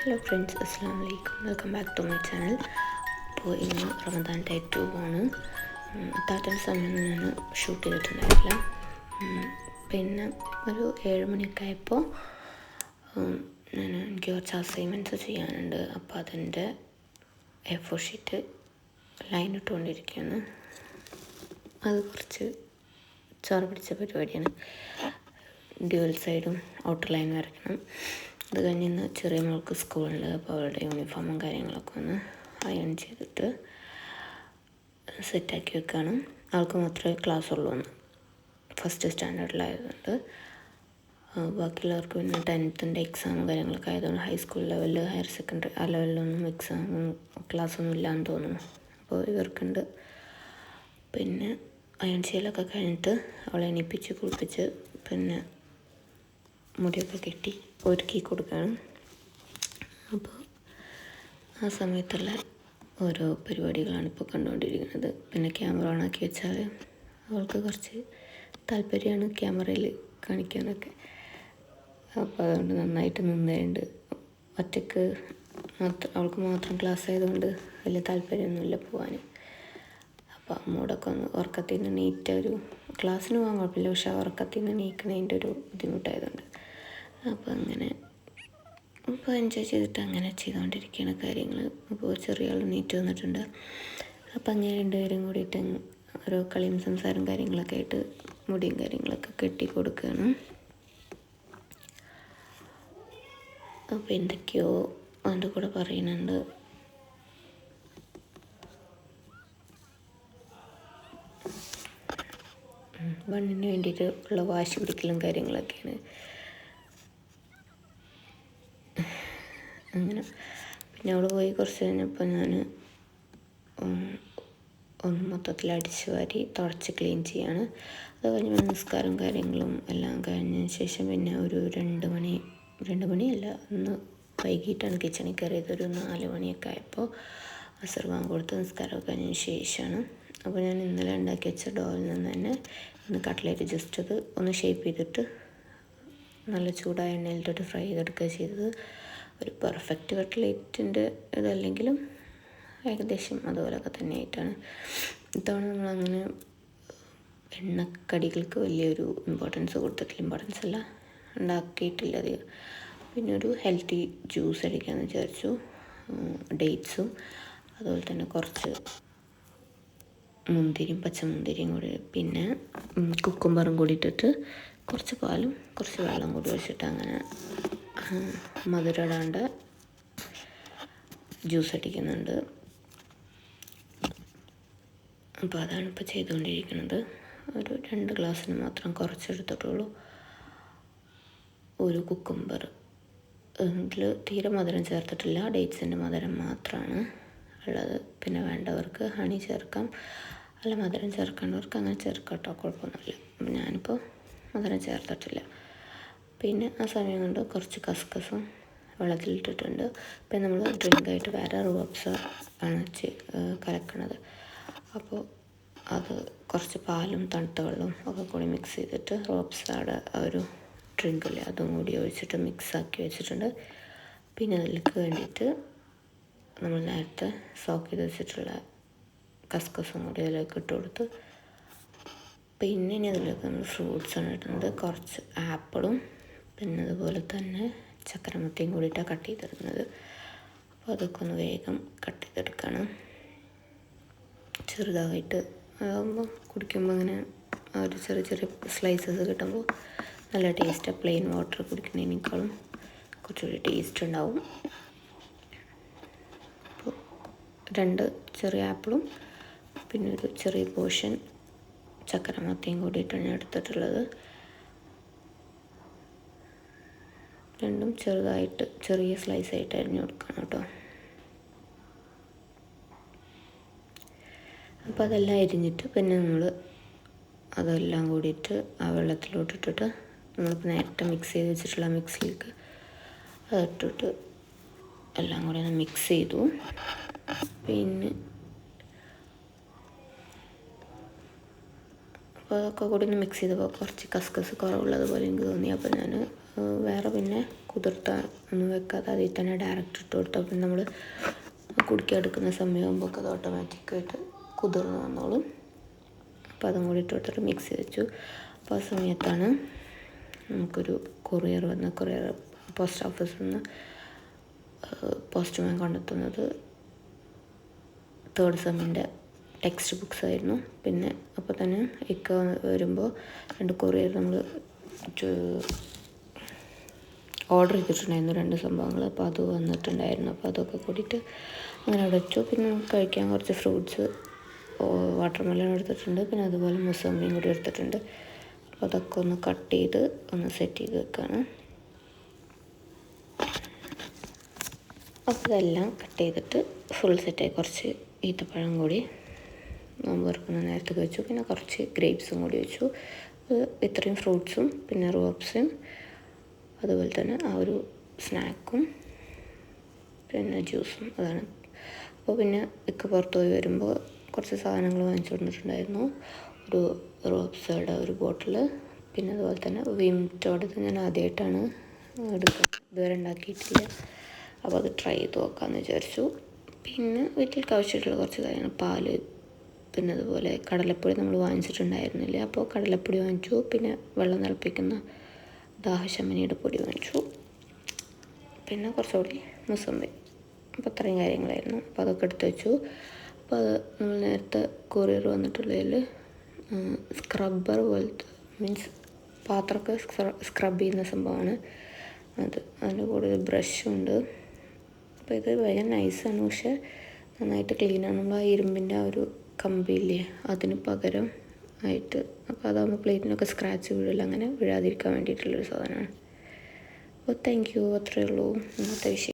Hello friends, അസ്സാം വലൈക്കും. Welcome back to my channel. അപ്പോൾ ഇന്ന് റമദാൻ ഡേ 2 ആണ്. അത്താഴത്തിന് സമയമൊന്നും ഞാൻ ഷൂട്ട് ചെയ്തിട്ടുണ്ടായിട്ടില്ല. പിന്നെ ഒരു 7 മണിയൊക്കെ ആയപ്പോൾ എനിക്ക് കുറച്ച് അസൈൻമെൻറ്റ്സ് ചെയ്യാനുണ്ട്. അപ്പോൾ അതിൻ്റെ A4 ഷീറ്റ് ലൈൻ ഇട്ടുകൊണ്ടിരിക്കുകയാണ്. അത് കുറച്ച് ചോറ് പിടിച്ച പരിപാടിയാണ്. ഡ്യുവൽ സൈഡും ഔട്ടർ ലൈൻ വരയ്ക്കണം. അത് കഴിഞ്ഞ് ഇന്ന് ചെറിയ മോൾക്ക് സ്കൂളുണ്ട്. അപ്പോൾ അവരുടെ യൂണിഫോമും കാര്യങ്ങളൊക്കെ ഒന്ന് അയൺ ചെയ്തിട്ട് സെറ്റാക്കി വെക്കുകയാണ്. ആൾക്ക് മാത്രമേ ക്ലാസ് ഉള്ളൂ എന്ന്, ഫസ്റ്റ് സ്റ്റാൻഡേർഡിലായതുകൊണ്ട്. ബാക്കിയുള്ളവർക്ക് പിന്നെ 10th എക്സാമും കാര്യങ്ങളൊക്കെ ആയതുകൊണ്ട് ഹൈസ്കൂൾ ലെവലിൽ, ഹയർ സെക്കൻഡറി ആ ലെവലിലൊന്നും എക്സാമും ക്ലാസ്സൊന്നും ഇല്ലയെന്ന് തോന്നുന്നു. അപ്പോൾ ഇവർക്കുണ്ട്. പിന്നെ അയൺ ചെയ്യലൊക്കെ കഴിഞ്ഞിട്ട് അവളെ എണീപ്പിച്ച് കുളിപ്പിച്ച് പിന്നെ മുടിയൊക്കെ കെട്ടി ഒരുക്കി കൊടുക്കുകയാണ്. അപ്പോൾ ആ സമയത്തുള്ള ഓരോ പരിപാടികളാണ് ഇപ്പോൾ കണ്ടുകൊണ്ടിരിക്കുന്നത്. പിന്നെ ക്യാമറ ഓണാക്കി വെച്ചാൽ അവൾക്ക് കുറച്ച് താല്പര്യമാണ് ക്യാമറയിൽ കാണിക്കാനൊക്കെ. അപ്പോൾ അതുകൊണ്ട് നന്നായിട്ട് നിന്നുണ്ട്. ഒറ്റയ്ക്ക് അവൾക്ക് മാത്രം ക്ലാസ് ആയതുകൊണ്ട് വലിയ താല്പര്യമൊന്നുമില്ല പോകാൻ. അപ്പോൾ അമ്മോടൊക്കെ ഒന്ന് ഉറക്കത്തിൽ നിന്ന് നീറ്റ ഒരു ക്ലാസ്സിന് പോകാൻ കുഴപ്പമില്ല, പക്ഷെ ഉറക്കത്തിൽ നിന്ന് നീക്കണതിൻ്റെ ഒരു ബുദ്ധിമുട്ടായതുകൊണ്ട് അപ്പോൾ അങ്ങനെ ഇപ്പോൾ എൻജോയ് ചെയ്തിട്ട് അങ്ങനെ ചെയ്തുകൊണ്ടിരിക്കുകയാണ് കാര്യങ്ങൾ. അപ്പോൾ ചെറിയ ആൾ നീറ്റ് വന്നിട്ടുണ്ട്. അപ്പോൾ അങ്ങനെ രണ്ടുപേരും കൂടിയിട്ട് ഓരോ കളിയും സംസാരം കാര്യങ്ങളൊക്കെ ആയിട്ട് മുടിയും കാര്യങ്ങളൊക്കെ കെട്ടി കൊടുക്കുകയാണ്. അപ്പോൾ എന്തൊക്കെയോ അതിൻ്റെ കൂടെ പറയുന്നുണ്ട്. മണ്ണിന് വേണ്ടിയിട്ട് ഉള്ള വാശി പിടിക്കലും കാര്യങ്ങളൊക്കെയാണ്. അങ്ങനെ പിന്നെ അവൾ പോയി കുറച്ച് കഴിഞ്ഞപ്പോൾ ഞാൻ ഒന്ന് മൊത്തത്തിൽ അടിച്ച് വാരി തുടച്ച് ക്ലീൻ ചെയ്യാണ്. അത് കഴിഞ്ഞ് നിസ്കാരം കാര്യങ്ങളും എല്ലാം കഴിഞ്ഞതിന് ശേഷം പിന്നെ ഒരു 2 മണിയല്ല, ഒന്ന് വൈകിട്ടാണ് കിച്ചണിൽ കയറിയത്. ഒരു 4 മണിയൊക്കെ ആയപ്പോൾ അസർ ബാങ്ക് കൊടുത്ത് നിസ്കാരമൊക്കെ കഴിഞ്ഞതിന് ശേഷമാണ്. അപ്പോൾ ഞാൻ ഇന്നലെ ഉണ്ടാക്കി വെച്ച ഡോയിൽ നിന്ന് തന്നെ ഇന്ന് കട്ട്ലേറ്റ് ജസ്റ്റ് അത് ഒന്ന് ഷേപ്പ് ചെയ്തിട്ട് നല്ല ചൂടായ എണ്ണയിലിട്ടിട്ട് ഫ്രൈ ചെയ്തെടുക്കുക ചെയ്തത്. ഒരു പെർഫെക്റ്റ് കട്ട്ലേറ്റിൻ്റെ ഇതല്ലെങ്കിലും ഏകദേശം അതുപോലെയൊക്കെ തന്നെയായിട്ടാണ്. ഇത്തവണ നമ്മളങ്ങനെ എണ്ണക്കടികൾക്ക് വലിയൊരു ഇമ്പോർട്ടൻസ് അല്ല, ഉണ്ടാക്കിയിട്ടില്ല അധികം. പിന്നെ ഒരു ഹെൽത്തി ജ്യൂസ് അടിക്കാമെന്ന് വിചാരിച്ചു. ഡേറ്റ്സും അതുപോലെ തന്നെ കുറച്ച് മുന്തിരിയും പച്ചമുന്തിരിയും കൂടി, പിന്നെ കുക്കുംബറും കൂടി ഇട്ടിട്ട് കുറച്ച് പാലും കുറച്ച് വെള്ളം കൂടി ഒഴിച്ചിട്ട് അങ്ങനെ മധുരം ഇടാണ്ട് ജ്യൂസ് അടിക്കുന്നുണ്ട്. അപ്പോൾ അതാണ് ഇപ്പോൾ ചെയ്തുകൊണ്ടിരിക്കുന്നത്. ഒരു 2 ഗ്ലാസ്സിന് മാത്രം കുറച്ചെടുത്തിട്ടുള്ളൂ. ഒരു കുക്കുംബർ, ഇതിൽ തീരെ മധുരം ചേർത്തിട്ടില്ല, ഡേറ്റ്സിൻ്റെ മധുരം മാത്രമാണ് ഉള്ളത്. പിന്നെ വേണ്ടവർക്ക് ഹണി ചേർക്കാം, അല്ല മധുരം ചേർക്കേണ്ടവർക്ക് അങ്ങനെ ചേർക്കാം കേട്ടോ, കുഴപ്പമൊന്നുമില്ല. ഞാനിപ്പോൾ മധുരം ചേർത്തിട്ടില്ല. പിന്നെ ആ സമയം കൊണ്ട് കുറച്ച് കസ്കസും വെള്ളത്തിലിട്ടിട്ടുണ്ട്. പിന്നെ നമ്മൾ ഡ്രിങ്കായിട്ട് വേറെ റൂഅബ്സ ആണ് കലക്കണത്. അപ്പോൾ അത് കുറച്ച് പാലും തണുത്ത വെള്ളവും ഒക്കെ കൂടി മിക്സ് ചെയ്തിട്ട് റൂഅബ്സയുടെ ആ ഒരു ഡ്രിങ്കില്ലേ അതും കൂടി ഒഴിച്ചിട്ട് മിക്സാക്കി വെച്ചിട്ടുണ്ട്. പിന്നെ അതിലേക്ക് വേണ്ടിയിട്ട് നമ്മൾ നേരത്തെ സോക്ക് ചെയ്ത് വെച്ചിട്ടുള്ള കസ്കസും കൂടി അതിലേക്ക് ഇട്ട് കൊടുത്ത്, പിന്നെ ഇനി അതിലേക്ക് നമ്മൾ ഫ്രൂട്ട്സാണ് ഇടുന്നത്. കുറച്ച് ആപ്പിളും പിന്നെ അതുപോലെ തന്നെ ചക്കരമത്തിയും കൂടിയിട്ടാണ് കട്ട് ചെയ്തെടുക്കുന്നത്. അപ്പോൾ അതൊക്കെ ഒന്ന് വേഗം കട്ട് ചെയ്തെടുക്കണം. ചെറുതായിട്ട് ആകുമ്പോൾ കുടിക്കുമ്പോൾ അങ്ങനെ ഒരു ചെറിയ സ്ലൈസസ് കിട്ടുമ്പോൾ നല്ല ടേസ്റ്റാണ്. പ്ലെയിൻ വാട്ടർ കുടിക്കുന്നതിനേക്കാളും കുറച്ചുകൂടി ടേസ്റ്റ് ഉണ്ടാവും. അപ്പോൾ 2 ചെറിയ ആപ്പിളും പിന്നെ ഒരു ചെറിയ പോർഷൻ ചക്കരമത്തിയും കൂടിയിട്ടാണ് ഞാൻ എടുത്തിട്ടുള്ളത്. രണ്ടും ചെറുതായിട്ട് ചെറിയ സ്ലൈസായിട്ട് അരിഞ്ഞു കൊടുക്കണം കേട്ടോ. അപ്പോൾ അതെല്ലാം അരിഞ്ഞിട്ട് പിന്നെ നമ്മൾ അതെല്ലാം കൂടിയിട്ട് ആ വെള്ളത്തിലോട്ടിട്ടിട്ട് നമ്മളിപ്പോൾ നേരത്തെ മിക്സ് ചെയ്ത് വെച്ചിട്ടുള്ള മിക്സിലേക്ക് അതിട്ടിട്ട് എല്ലാം കൂടി ഒന്ന് മിക്സ് ചെയ്തു. പിന്നെ അപ്പോൾ അതൊക്കെ കൂടി ഒന്ന് മിക്സ് ചെയ്തപ്പോൾ കുറച്ച് കസ്കസ് കുറവുള്ളതുപോലെ എനിക്ക് തോന്നി. അപ്പോൾ ഞാൻ വേറെ പിന്നെ കുതിർത്താൻ ഒന്നും വെക്കാതെ അതിൽ തന്നെ ഡയറക്റ്റ് ഇട്ട് കൊടുത്താൽ പിന്നെ നമ്മൾ കുടിക്കാൻ സമയമാകുമ്പോൾ അത് ഓട്ടോമാറ്റിക്കായിട്ട് കുതിർന്ന് വന്നോളും. അപ്പോൾ അതും കൂടി ഇട്ട് കൊടുത്തിട്ട് മിക്സ് ചെയ്ത് വെച്ചു. അപ്പോൾ ആ സമയത്താണ് നമുക്കൊരു കൊറിയർ പോസ്റ്റ് ഓഫീസിൽ നിന്ന് പോസ്റ്റ്മാൻ കൊണ്ടെത്തുന്നത് 3rd സെമ്മിൻ്റെ ടെക്സ്റ്റ് ബുക്സ് ആയിരുന്നു. പിന്നെ അപ്പോൾ തന്നെ വരുമ്പോൾ 2 കൊറിയർ നമ്മൾ ഓർഡർ ചെയ്തിട്ടുണ്ടായിരുന്നു 2 സംഭവങ്ങൾ. അപ്പോൾ അത് വന്നിട്ടുണ്ടായിരുന്നു. അപ്പോൾ അതൊക്കെ കൂടിയിട്ട് അങ്ങനെ അവിടെ വെച്ചു. പിന്നെ കഴിക്കാൻ കുറച്ച് ഫ്രൂട്ട്സ്, വാട്ടർമെലൺ എടുത്തിട്ടുണ്ട്, പിന്നെ അതുപോലെ മുസമ്പിയും കൂടി എടുത്തിട്ടുണ്ട്. അപ്പോൾ അതൊക്കെ ഒന്ന് കട്ട് ചെയ്ത് ഒന്ന് സെറ്റ് ചെയ്ത് വെക്കുകയാണ്. അപ്പോൾ ഇതെല്ലാം കട്ട് ചെയ്തിട്ട് ഫുൾ സെറ്റായി. കുറച്ച് ഈത്തപ്പഴം കൂടി നോമ്പ് തുറക്കുന്ന നേരത്തേക്ക് വെച്ചു. പിന്നെ കുറച്ച് ഗ്രേപ്സും കൂടി വെച്ചു. ഇത്രയും ഫ്രൂട്ട്സും പിന്നെ റോബ്സും അതുപോലെ തന്നെ ആ ഒരു സ്നാക്കും പിന്നെ ജ്യൂസും അതാണ്. അപ്പോൾ പിന്നെ പുറത്ത് പോയി വരുമ്പോൾ കുറച്ച് സാധനങ്ങൾ വാങ്ങിച്ചു കൊണ്ടിട്ടുണ്ടായിരുന്നു. ഒരു റോബ്സയുടെ ഒരു ബോട്ടിൽ, പിന്നെ അതുപോലെ തന്നെ വിംറ്റോടത് ഞാൻ ആദ്യമായിട്ടാണ് എടുക്കുന്നത്, ഇതുവരെ ഉണ്ടാക്കിയിട്ടില്ല. അപ്പോൾ അത് ട്രൈ ചെയ്ത് നോക്കാമെന്ന് വിചാരിച്ചു. പിന്നെ വീട്ടിലേക്ക് ആവശ്യമായിട്ടുള്ള കുറച്ച് കാര്യങ്ങൾ, പാല്, പിന്നെ അതുപോലെ കടലപ്പൊടി നമ്മൾ വാങ്ങിച്ചിട്ടുണ്ടായിരുന്നില്ല, അപ്പോൾ കടലപ്പൊടി വാങ്ങിച്ചു. പിന്നെ വെള്ളം തിളപ്പിക്കുന്ന ദാഹശമനിയുടെ പൊടി വാങ്ങിച്ചു. പിന്നെ കുറച്ചുകൂടി മുസമ്പി. അപ്പോൾ അത്രയും കാര്യങ്ങളായിരുന്നു. അപ്പോൾ അതൊക്കെ എടുത്ത് വെച്ചു. അപ്പോൾ അത് നമ്മൾ നേരത്തെ കൊറിയർ വന്നിട്ടുള്ളതിൽ സ്ക്രബ്ബർ പോലത്തെ, മീൻസ് പാത്രമൊക്കെ സ്ക്രബ് ചെയ്യുന്ന സംഭവമാണ് അത്. അതിൻ്റെ കൂടെ ഒരു ബ്രഷുണ്ട്. അപ്പോൾ ഇത് ഭയങ്കര നൈസാണ്, പക്ഷേ നന്നായിട്ട് ക്ലീനാണ്. നമ്മൾ ആ ഇരുമ്പിൻ്റെ ആ ഒരു കമ്പിയില്ലേ അതിന് പകരം ആയിട്ട്. അപ്പോൾ അതാകുമ്പോൾ പ്ലേറ്റിനൊക്കെ സ്ക്രാച്ച് വീഴില്ല, അങ്ങനെ വീഴാതിരിക്കാൻ വേണ്ടിയിട്ടുള്ളൊരു സാധനമാണ്. അപ്പോൾ താങ്ക് യു, അത്രയേ ഉള്ളൂ ഇന്നത്തെ വിഷയം.